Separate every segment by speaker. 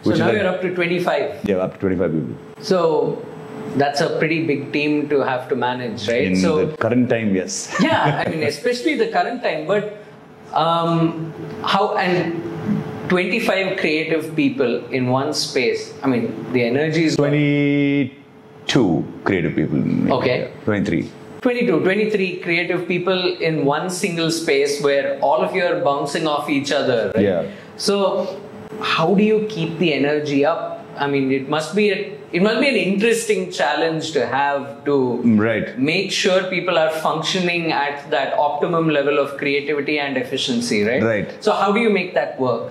Speaker 1: So now you're up to 25.
Speaker 2: Yeah, up to 25 people.
Speaker 1: So that's a pretty big team to have to manage, right?
Speaker 2: In the current time, yes.
Speaker 1: Yeah, I mean, especially the current time. But how, and 25 creative people in one space, I mean, the energy is...
Speaker 2: 22 creative people. Maybe.
Speaker 1: Okay.
Speaker 2: Yeah, 23.
Speaker 1: 23 creative people in one single space where all of you are bouncing off each other, right?
Speaker 2: Yeah.
Speaker 1: So how do you keep the energy up? I mean, it must be an interesting challenge to have to make sure people are functioning at that optimum level of creativity and efficiency, right?
Speaker 2: Right.
Speaker 1: So how do you make that work?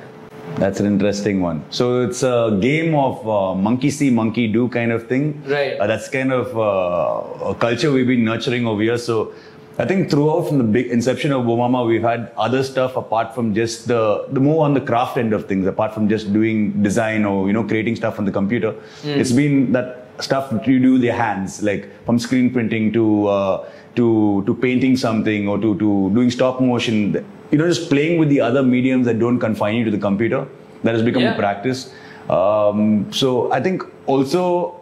Speaker 2: That's an interesting one. So it's a game of monkey see, monkey do kind of thing.
Speaker 1: Right.
Speaker 2: That's kind of a culture we've been nurturing over here. So I think throughout from the big inception of Bomama, we've had other stuff apart from just the more on the craft end of things, apart from just doing design or, you know, creating stuff on the computer. It's been that stuff that you do with your hands, like from screen printing to painting something or to doing stop motion. You know, just playing with the other mediums that don't confine you to the computer. That has become a practice. So I think also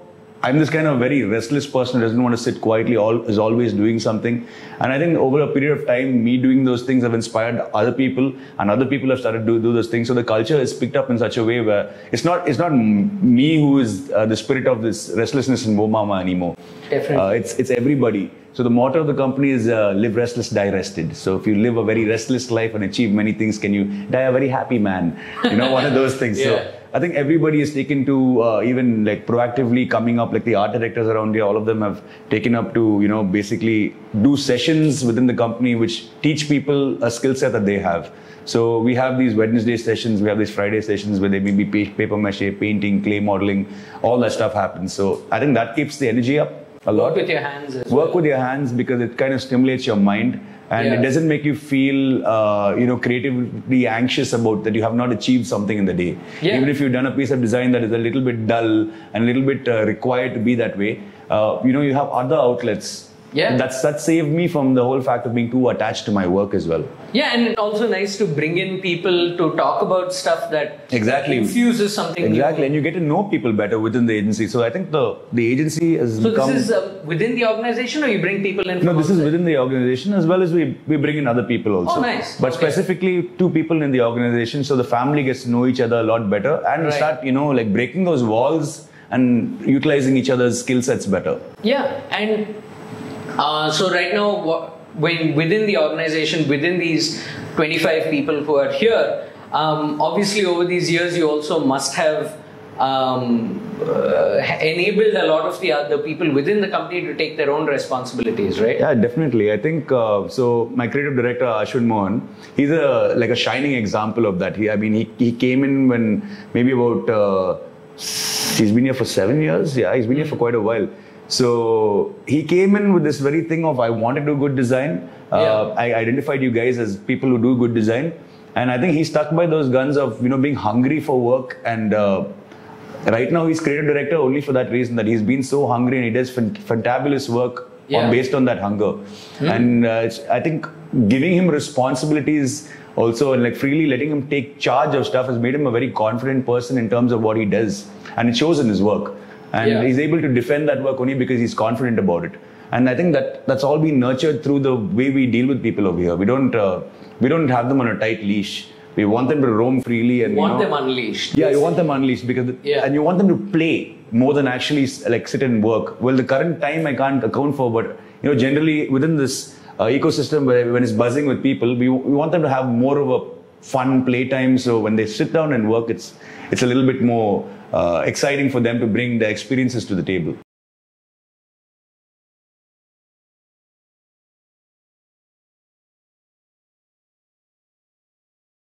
Speaker 2: I'm this kind of very restless person who doesn't want to sit quietly, is always doing something. And I think over a period of time, me doing those things have inspired other people, and other people have started to do those things. So the culture is picked up in such a way where it's not me who is the spirit of this restlessness in Bomama anymore.
Speaker 1: Definitely.
Speaker 2: It's everybody. So the motto of the company is live restless, die rested. So if you live a very restless life and achieve many things, can you die a very happy man? You know, one of those things. So I think everybody is taken to even like proactively coming up, like the art directors around here, all of them have taken up to, you know, basically do sessions within the company which teach people a skill set that they have. So we have these Wednesday sessions, we have these Friday sessions where they may be paper mache, painting, clay modeling, all that stuff happens. So I think that keeps the energy up a lot.
Speaker 1: Work with your hands as
Speaker 2: well. Work with your hands because it kind of stimulates your mind. And it doesn't make you feel, you know, creatively anxious about that you have not achieved something in the day. Even if you've done a piece of design that is a little bit dull and a little bit required to be that way, you know, you have other outlets. That saved me from the whole fact of being too attached to my work as well.
Speaker 1: Yeah, and it's also nice to bring in people to talk about stuff that infuses something new.
Speaker 2: And you get to know people better within the agency. So I think the agency has become...
Speaker 1: So this is within the organization, or you bring people in from
Speaker 2: No, this is within the organization, as well as we bring in other people also.
Speaker 1: Oh, nice.
Speaker 2: But specifically 2 people in the organization, so the family gets to know each other a lot better and start, you know, like breaking those walls and utilizing each other's skill sets better.
Speaker 1: Yeah, and so right now, within the organization, within these 25 people who are here, obviously over these years you also must have enabled a lot of the other people within the company to take their own responsibilities, right?
Speaker 2: Yeah, definitely. I think so. My creative director Ashwin Mohan, he's like a shining example of that. He came in when maybe about he's been here for 7 years. Yeah, he's been here for quite a while. So he came in with this very thing of I want to do good design. I identified you guys as people who do good design, and I think he stuck by those guns of, you know, being hungry for work. And right now he's creative director only for that reason, that he's been so hungry and he does fantabulous work based on that hunger. And I think giving him responsibilities also, and like freely letting him take charge of stuff has made him a very confident person in terms of what he does, and it shows in his work. And he's able to defend that work only because he's confident about it. And I think that's all been nurtured through the way we deal with people over here. We don't have them on a tight leash. We want them to roam freely and
Speaker 1: want them unleashed.
Speaker 2: Yeah, you want them unleashed because and you want them to play more than actually like sit and work. Well, the current time I can't account for, but you know, generally within this ecosystem where when it's buzzing with people, we want them to have more of a fun playtime. So when they sit down and work, it's a little bit more exciting for them to bring their experiences to the table.